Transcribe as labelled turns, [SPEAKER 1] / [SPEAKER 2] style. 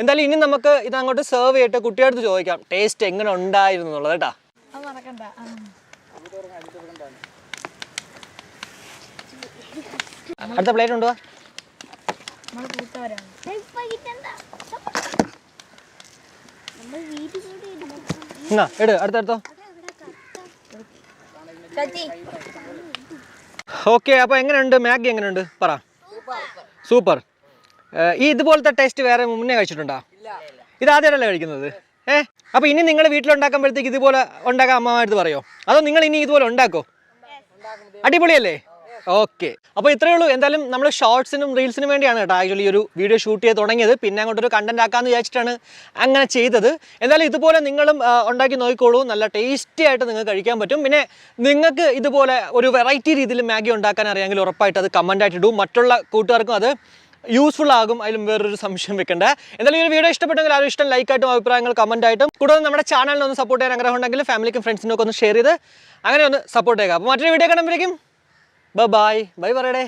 [SPEAKER 1] എന്തായാലും ഇനി നമുക്ക് ഇത് അങ്ങോട്ട് സെർവ് ചെയ്തിട്ട് കുട്ടിയുടെ ചോദിക്കാം ടേസ്റ്റ് എങ്ങനെ ഉണ്ടായിരുന്നു എന്നുള്ളത് കേട്ടാ. അടുത്ത പ്ലേറ്റ് ഉണ്ടോ? അടുത്തോ. ഓക്കെ, അപ്പോൾ എങ്ങനെയുണ്ട് മാഗി? എങ്ങനെയുണ്ട് പറ. സൂപ്പർ. ഈ ഇതുപോലത്തെ ടേസ്റ്റ് വേറെ മുന്നേ കഴിച്ചിട്ടുണ്ടോ? ഇത് ആദ്യമല്ലേ കഴിക്കുന്നത്? അപ്പോൾ ഇനി നിങ്ങൾ വീട്ടിലുണ്ടാക്കുമ്പോഴത്തേക്ക് ഇതുപോലെ ഉണ്ടാക്കാൻ അമ്മമാരടുത്ത് പറയോ, അതോ നിങ്ങൾ ഇനി ഇതുപോലെ ഉണ്ടാക്കോ? അടിപൊളിയല്ലേ? ഓക്കെ, അപ്പോൾ ഇത്രയേ ഉള്ളൂ. എന്തായാലും നമ്മൾ ഷോർട്സിനും റീൽസിനും വേണ്ടിയാണ് കേട്ടോ ആക്ച്വലി ഒരു വീഡിയോ ഷൂട്ട് ചെയ്ത് തുടങ്ങിയത്. പിന്നെ അങ്ങോട്ടൊരു കണ്ടന്റ് ആക്കാമെന്ന് വിചാരിച്ചിട്ടാണ് അങ്ങനെ ചെയ്തത്. എന്തായാലും ഇതുപോലെ നിങ്ങളും ഉണ്ടാക്കി നോക്കിക്കോളൂ. നല്ല ടേസ്റ്റി ആയിട്ട് നിങ്ങൾക്ക് കഴിക്കാൻ പറ്റും. പിന്നെ നിങ്ങൾക്ക് ഇതുപോലെ ഒരു വെറൈറ്റി രീതിയിൽ മാഗി ഉണ്ടാക്കാൻ അറിയാമെങ്കിൽ ഉറപ്പായിട്ട് അത് കമൻ്റായിട്ട് ഇടും. മറ്റുള്ള കൂട്ടുകാർക്കും അത് യൂസ്ഫുൾ ആകും, അതിലും വേറൊരു സംശയം വെക്കണ്ട. എന്തായാലും ഈ വീഡിയോ ഇഷ്ടപ്പെട്ടെങ്കിൽ ആരും ഇഷ്ടം ലൈക്കായിട്ടും അഭിപ്രായങ്ങൾ കമൻറ്റായിട്ടും, കൂടാതെ നമ്മുടെ ചാനലിനെ ഒന്ന് സപ്പോർട്ട് ചെയ്യാൻ ആഗ്രഹം ഉണ്ടെങ്കിൽ ഫാമിലിക്കും ഫ്രണ്ട്സിനും ഒക്കെ ഒന്ന് ഷെയർ ചെയ്ത് അങ്ങനെ ഒന്ന് സപ്പോർട്ട് ചെയ്യുക. അപ്പോൾ മറ്റൊരു വീഡിയോ കാണുമ്പോഴേക്കും ബൈ ബൈ പറയടേ.